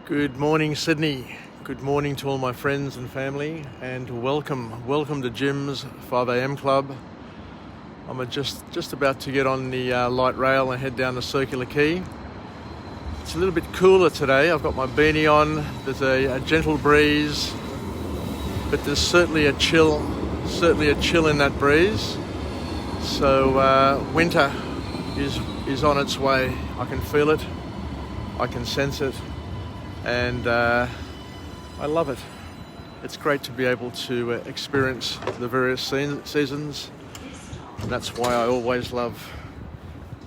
Good morning, Sydney. Good morning to all my friends and family, and welcome to Jim's 5 a.m. club. I'm just about to get on the light rail and head down to Circular Quay. It's a little bit cooler today. I've got my beanie on. There's a gentle breeze, but there's certainly a chill in that breeze. So winter is on its way. I can feel it. I can sense it. And I love it. It's great to be able to experience the various seasons. And that's why I always love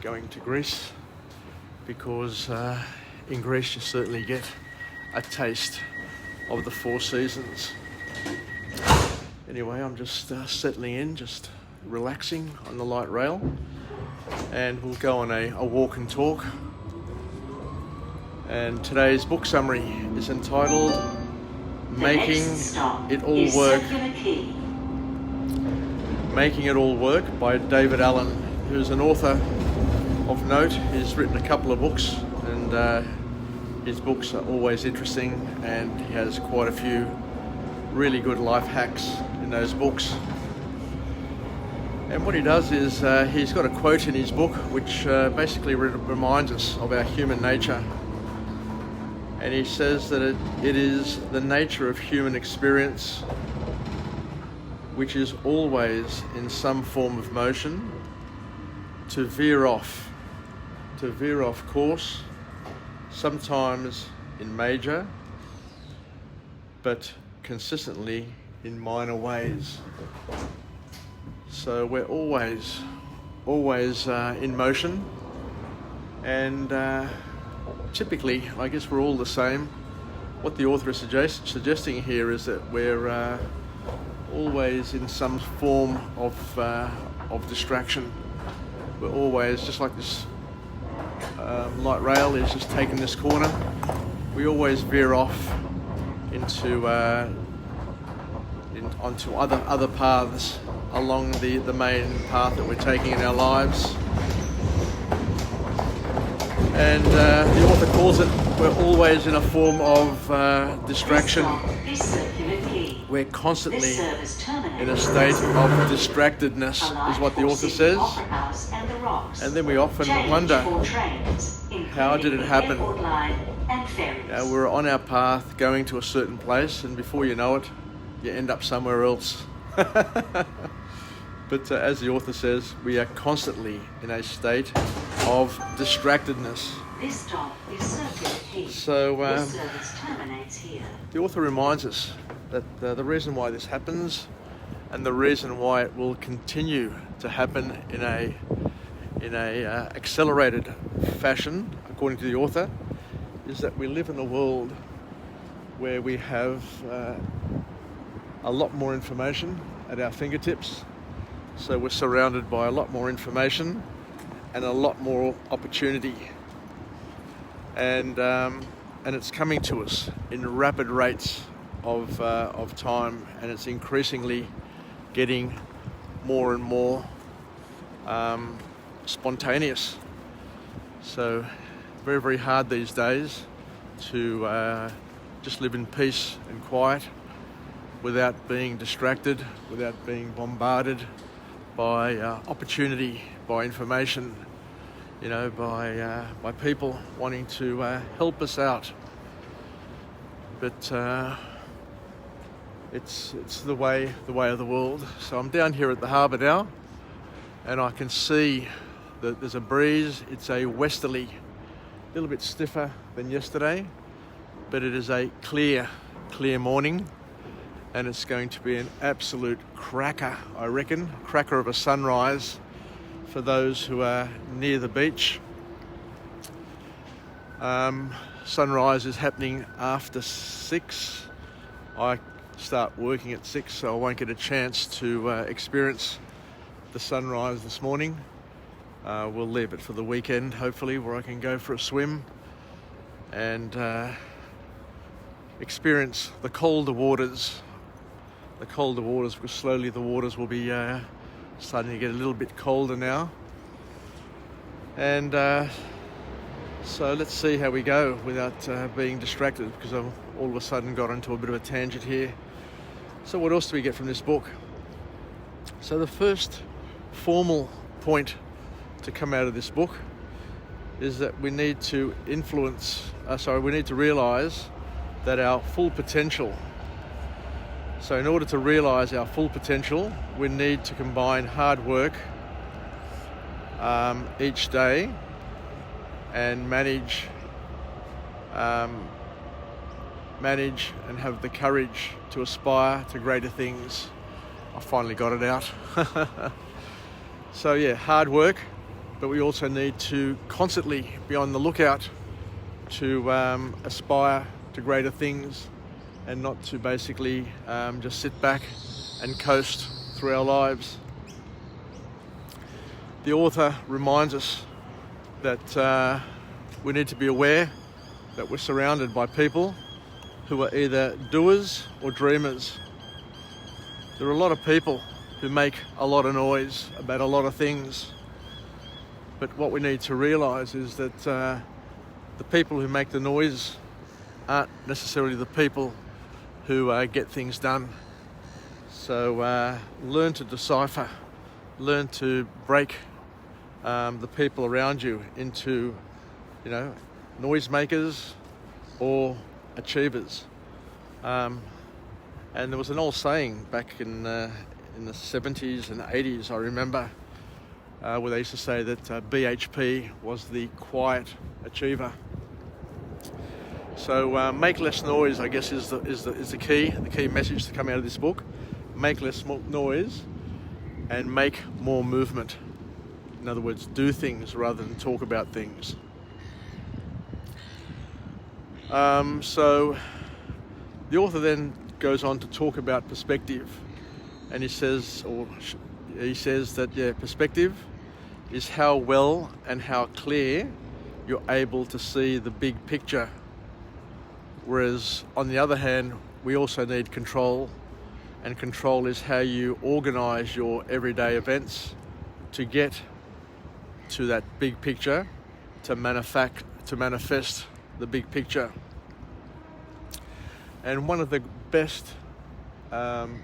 going to Greece, because in Greece you certainly get a taste of the four seasons. Anyway, I'm just settling in, just relaxing on the light rail, and we'll go on a walk and talk. And today's book summary is entitled Making It All Work. Making It All Work by David Allen, who's an author of note. He's written a couple of books, and his books are always interesting, and he has quite a few really good life hacks in those books. And what he does is he's got a quote in his book which basically reminds us of our human nature. And he says that it is the nature of human experience, which is always in some form of motion, to veer off course, sometimes in major, but consistently in minor ways. So we're always in motion, and typically, I guess we're all the same. What the author is suggesting here is that we're always in some form of distraction. We're always, just like this light rail is just taking this corner, we always veer off onto other paths along the main path that we're taking in our lives. And the author calls it, we're always in a form of distraction. We're constantly in a state of distractedness, is what the author says. And then we often wonder, how did it happen? We're on our path going to a certain place, and before you know it, you end up somewhere else. But as the author says, we are constantly in a state of distractedness. This stop is Circular Quay. So This service terminates here. the author reminds us that the reason why this happens, and the reason why it will continue to happen in a accelerated fashion, according to the author, is that we live in a world where we have a lot more information at our fingertips. So we're surrounded by a lot more information and a lot more opportunity, and it's coming to us in rapid rates of time, and it's increasingly getting more and more spontaneous. So very, very hard these days to just live in peace and quiet without being distracted, without being bombarded by opportunity, by information, by people wanting to help us out. But it's the way of the world. So I'm down here at the harbour now, and I can see that there's a breeze. It's a westerly, a little bit stiffer than yesterday, but it is a clear morning. And it's going to be an absolute cracker, I reckon, cracker of a sunrise for those who are near the beach. Sunrise is happening after 6. I start working at 6, so I won't get a chance to experience the sunrise this morning. We'll leave it for the weekend, hopefully, where I can go for a swim and experience the colder waters, because slowly the waters will be starting to get a little bit colder now. And So let's see how we go without being distracted, because I've all of a sudden got into a bit of a tangent here. So what else do we get from this book? So the first formal point to come out of this book is that we need to we need to realize that our full potential. So in order to realize our full potential, we need to combine hard work each day and manage and have the courage to aspire to greater things. I finally got it out. So yeah, hard work, but we also need to constantly be on the lookout to aspire to greater things, and not to basically just sit back and coast through our lives. The author reminds us that we need to be aware that we're surrounded by people who are either doers or dreamers. There are a lot of people who make a lot of noise about a lot of things, but what we need to realise is that the people who make the noise aren't necessarily the people who get things done. So learn to decipher, learn to break the people around you into, noisemakers or achievers. And there was an old saying back in the 70s and 80s, I remember, where they used to say that BHP was the quiet achiever. So make less noise, I guess, is the key message to come out of this book. Make less noise and make more movement. In other words, do things rather than talk about things. So the author then goes on to talk about perspective, and he says that perspective is how well and how clear you're able to see the big picture. Whereas on the other hand, we also need control, and control is how you organise your everyday events to get to that big picture, to manifest the big picture. And one of the best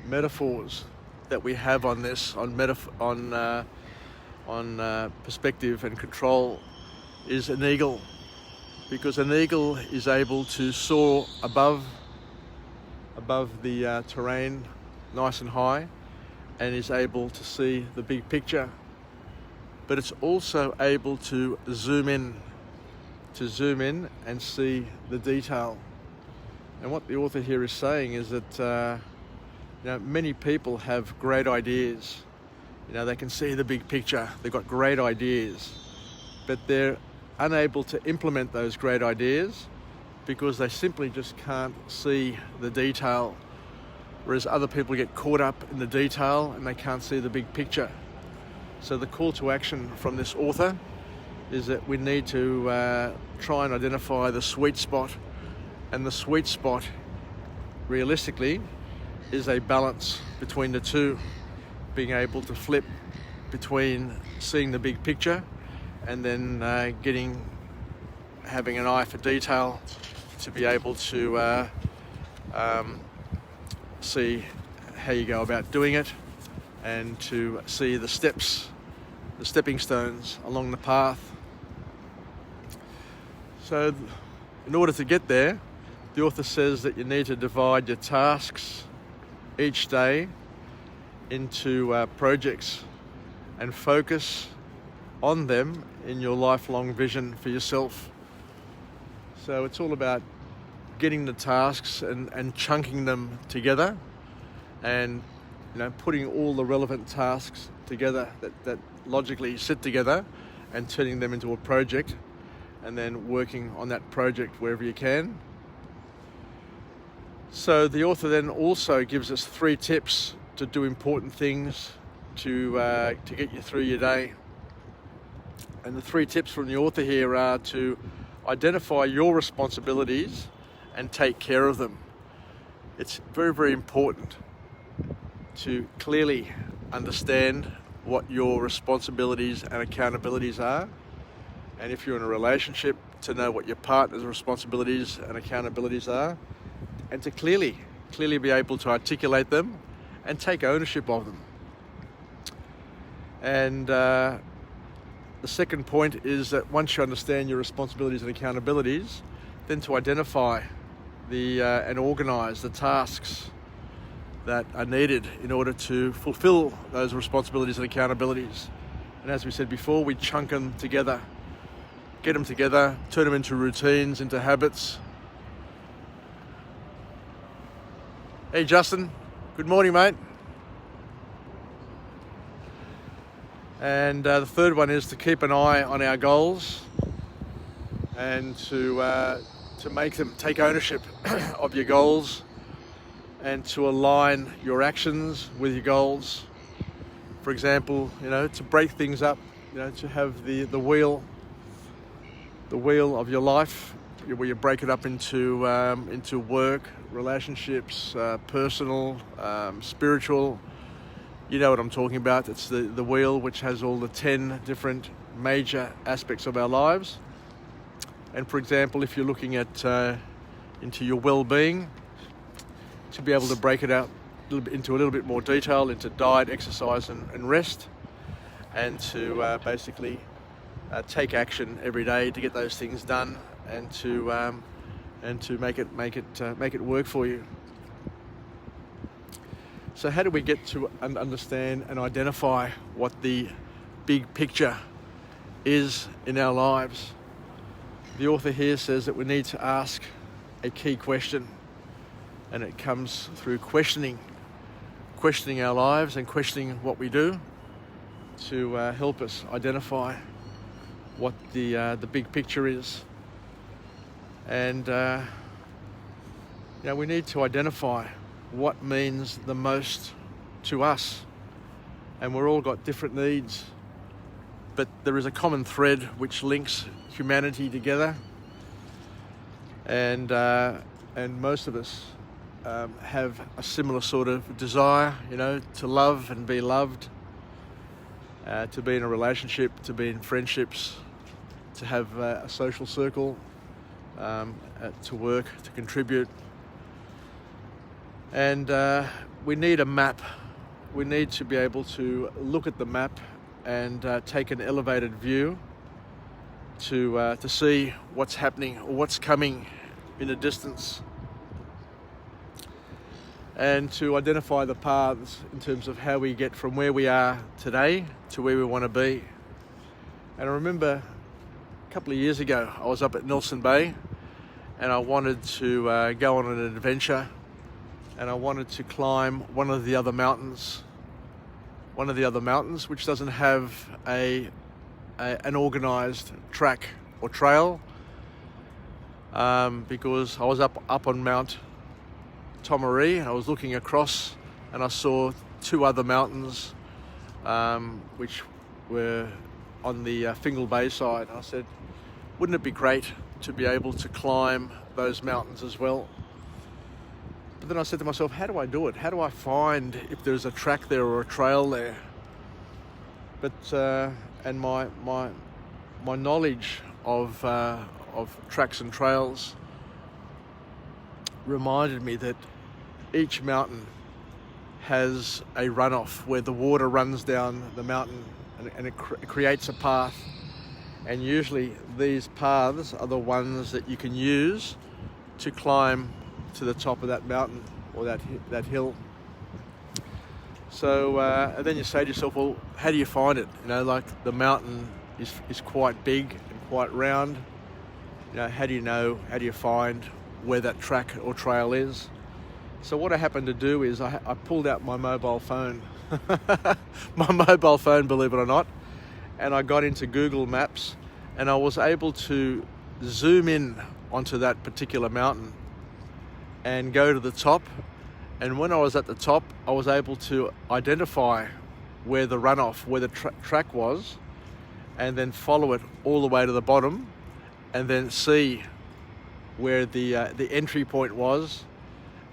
metaphors that we have on this, on perspective and control, is an eagle, because an eagle is able to soar above the terrain nice and high, and is able to see the big picture, but it's also able to zoom in and see the detail. And what the author here is saying is that many people have great ideas. They can see the big picture, they've got great ideas, but they're unable to implement those great ideas because they simply just can't see the detail, whereas other people get caught up in the detail and they can't see the big picture. So the call to action from this author is that we need to try and identify the sweet spot, and the sweet spot realistically is a balance between the two, being able to flip between seeing the big picture and then having an eye for detail to be able to see how you go about doing it, and to see the stepping stones along the path. So in order to get there, the author says that you need to divide your tasks each day into projects and focus on them in your lifelong vision for yourself. So it's all about getting the tasks and chunking them together, and putting all the relevant tasks together that logically sit together, and turning them into a project, and then working on that project wherever you can. So the author then also gives us 3 tips to do important things to get you through your day. And the 3 tips from the author here are to identify your responsibilities and take care of them. It's very, very important to clearly understand what your responsibilities and accountabilities are. And if you're in a relationship, to know what your partner's responsibilities and accountabilities are, and to clearly be able to articulate them and take ownership of them. And the second point is that once you understand your responsibilities and accountabilities, then to identify and organise the tasks that are needed in order to fulfil those responsibilities and accountabilities. And as we said before, we chunk them together, get them together, turn them into routines, into habits. Hey Justin, good morning mate. And the third one is to keep an eye on our goals and to make them take ownership of your goals and to align your actions with your goals. For example, to break things up, to have the wheel of your life, where you break it up into work, relationships, personal, spiritual. You know what I'm talking about. It's the wheel which has all the 10 different major aspects of our lives. And for example, if you're looking at into your well-being, to be able to break it out into a little bit more detail, into diet, exercise and rest, and to basically take action every day to get those things done and to make it work for you. So how do we get to understand and identify what the big picture is in our lives? The author here says that we need to ask a key question, and it comes through questioning our lives and questioning what we do to help us identify what the big picture is. And we need to identify what means the most to us. And we're all got different needs, but there is a common thread which links humanity together. And most of us have a similar sort of desire, to love and be loved, to be in a relationship, to be in friendships, to have a social circle, to work, to contribute. And we need a map. We need to be able to look at the map and take an elevated view to see what's happening or what's coming in the distance, and to identify the paths in terms of how we get from where we are today to where we want to be. And I remember a couple of years ago, I was up at Nelson Bay and I wanted to go on an adventure, and I wanted to climb one of the other mountains which doesn't have an organised track or trail, because I was up on Mount Tomaree and I was looking across and I saw two other mountains which were on the Fingal Bay side. And I said, wouldn't it be great to be able to climb those mountains as well? But then I said to myself, how do I do it? How do I find if there's a track there or a trail there? But and my knowledge of tracks and trails reminded me that each mountain has a runoff where the water runs down the mountain and it creates a path. And usually these paths are the ones that you can use to climb to the top of that mountain or that hill. So and then you say to yourself, well, how do you find it? Like the mountain is quite big and quite round. How do you find where that track or trail is? So what I happened to do is I pulled out my mobile phone, believe it or not, and I got into Google Maps and I was able to zoom in onto that particular mountain and go to the top. And when I was at the top, I was able to identify where the runoff, where the track was, and then follow it all the way to the bottom, and then see where the entry point was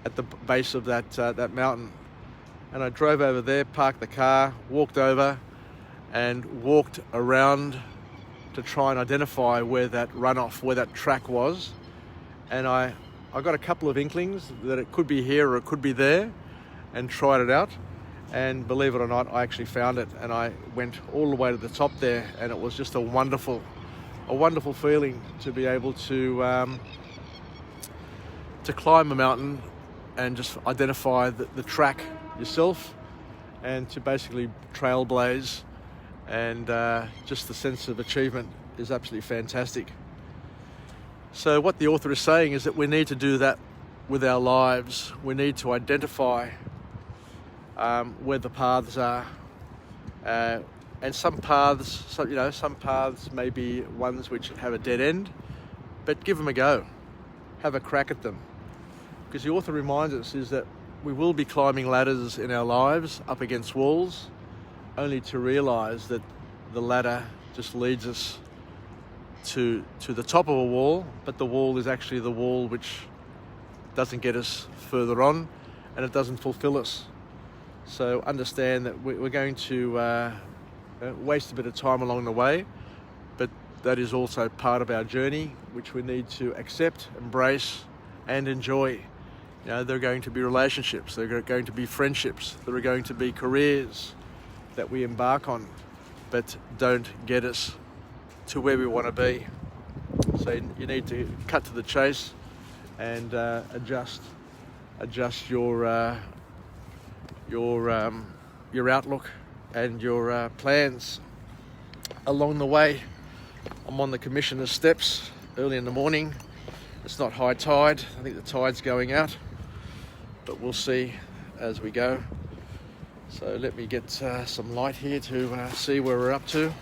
at the base of that mountain. And I drove over there, parked the car, walked over, and walked around to try and identify where that runoff, where that track was. And I got a couple of inklings that it could be here or it could be there, and tried it out. And believe it or not, I actually found it, and I went all the way to the top there, and it was just a wonderful feeling to be able to climb a mountain and just identify the track yourself, and to basically trailblaze, and just the sense of achievement is absolutely fantastic. So what the author is saying is that we need to do that with our lives. We need to identify where the paths are, and some paths may be ones which have a dead end, but give them a go, have a crack at them, because the author reminds us is that we will be climbing ladders in our lives up against walls, only to realize that the ladder just leads us to the top of a wall, but the wall is actually the wall which doesn't get us further on, and it doesn't fulfill us. So understand that we're going to waste a bit of time along the way, but that is also part of our journey, which we need to accept, embrace, and enjoy. You know, there are going to be relationships, there are going to be friendships, there are going to be careers that we embark on, but don't get us to where we want to be. So you need to cut to the chase and adjust your outlook and your plans along the way. I'm on the Commissioner's steps early in the morning. It's not high tide. I think the tide's going out, but we'll see as we go. So let me get some light here to see where we're up to.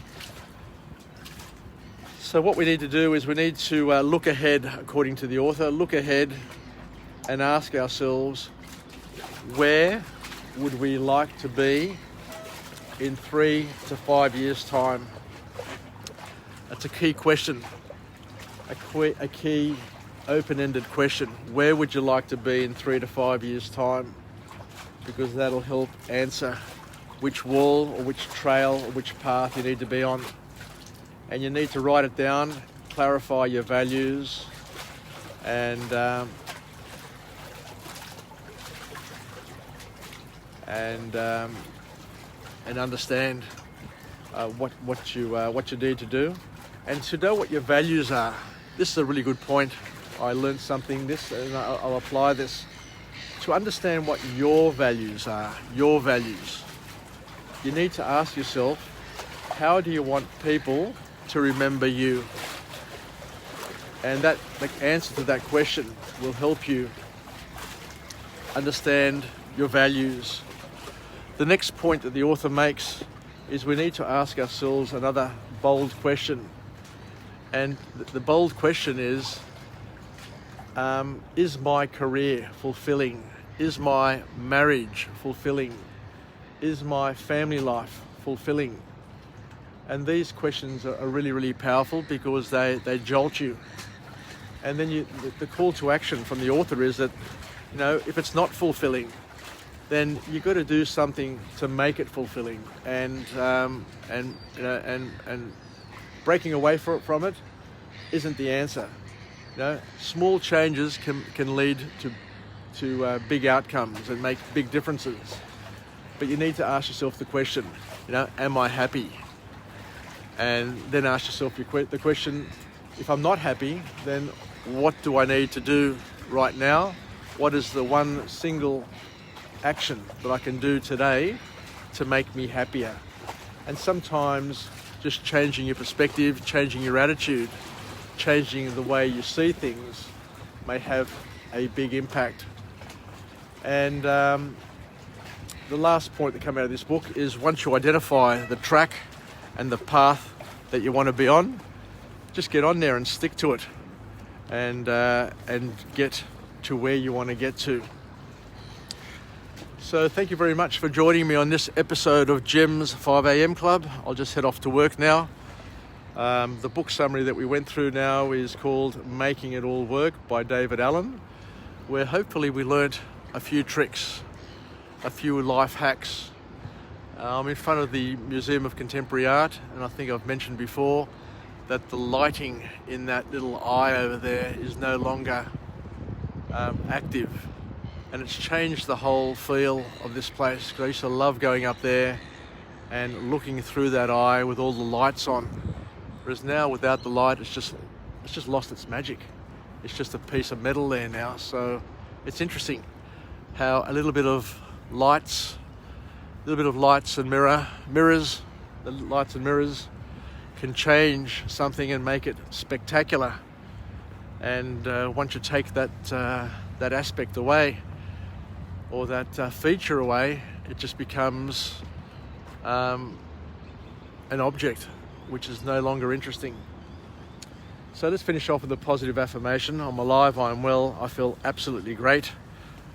So what we need to do is we need to look ahead, according to the author, look ahead and ask ourselves, where would we like to be in 3 to 5 years' time? That's a key question, a key open-ended question. Where would you like to be in 3 to 5 years' time? Because that'll help answer which wall or which trail or which path you need to be on. And you need to write it down, clarify your values, and understand what you need to do, and to know what your values are. This is a really good point. I learned something and I'll apply this. To understand what your values are, your values, you need to ask yourself, how do you want people to remember you? And the answer to that question will help you understand your values. The next point that the author makes is we need to ask ourselves another bold question. And the bold question is my career fulfilling? Is my marriage fulfilling? Is my family life fulfilling? And these questions are really, really powerful because they jolt you. And then the call to action from the author is that, you know, if it's not fulfilling, then you've got to do something to make it fulfilling. And breaking away from it isn't the answer. You know, small changes can lead to big outcomes and make big differences. But you need to ask yourself the question, you know, am I happy? And then ask yourself the question, if I'm not happy, then what do I need to do right now? What is the one single action that I can do today to make me happier? And sometimes just changing your perspective, changing your attitude, changing the way you see things may have a big impact. And the last point that came out of this book is, once you identify the track and the path that you want to be on, just get on there and stick to it, and get to where you want to get to. So thank you very much for joining me on this episode of Jim's 5am Club. I'll just head off to work now. The book summary that we went through now is called Making It All Work by David Allen, where hopefully we learnt a few tricks, a few life hacks. I'm in front of the Museum of Contemporary Art, and I think I've mentioned before that the lighting in that little eye over there is no longer active, and it's changed the whole feel of this place. 'Cause I used to love going up there and looking through that eye with all the lights on, whereas now without the light it's just lost its magic. It's just a piece of metal there now. So it's interesting how a little bit of lights and mirrors, the lights and mirrors can change something and make it spectacular. And once you take that aspect away, or that feature away, it just becomes an object which is no longer interesting. So let's finish off with a positive affirmation. I'm alive, I'm well, I feel absolutely great.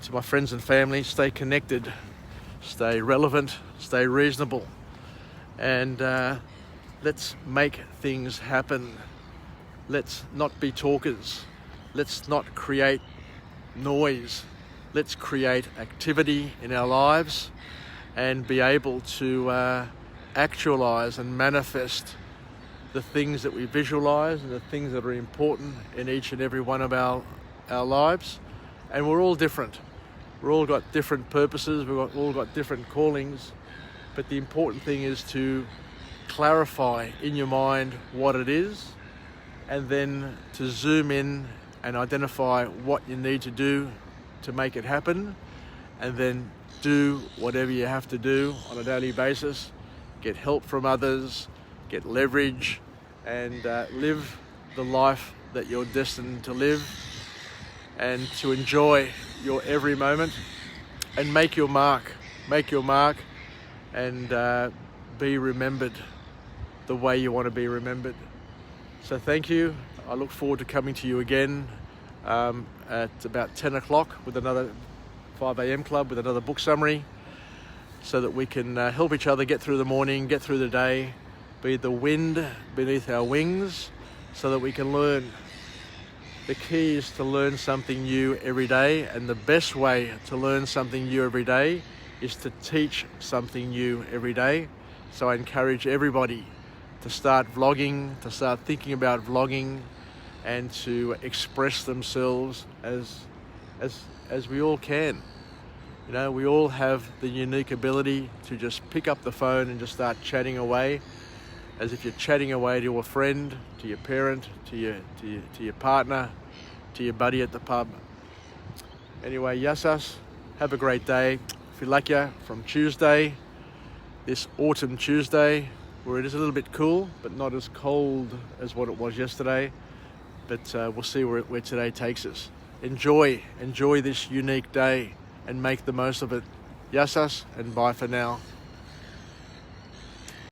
To my friends and family, stay connected, stay relevant, stay reasonable, and let's make things happen. Let's not be talkers. Let's not create noise. Let's create activity in our lives and be able to actualize and manifest the things that we visualize and the things that are important in each and every one of our lives. And we're all different. We've all got different purposes. We've all got different callings. But the important thing is to clarify in your mind what it is, and then to zoom in and identify what you need to do to make it happen, and then do whatever you have to do on a daily basis. Get help from others, get leverage, and live the life that you're destined to live, and to enjoy your every moment and make your mark and be remembered the way you want to be remembered. So thank you. I look forward to coming to you again at about 10 o'clock with another 5 a.m. club with another book summary, so that we can help each other get through the morning, get through the day, be the wind beneath our wings, so that we can learn. The key is to learn something new every day, and the best way to learn something new every day is to teach something new every day. So I encourage everybody to start vlogging, to start thinking about vlogging, and to express themselves as we all can. You know, we all have the unique ability to just pick up the phone and just start chatting away, as if you're chatting away to a friend, to your parent, to your partner, to your buddy at the pub. Anyway, yassas, have a great day. Filakya from Tuesday, this autumn Tuesday, where it is a little bit cool, but not as cold as what it was yesterday. But we'll see where today takes us. Enjoy this unique day and make the most of it. Yassas, and bye for now.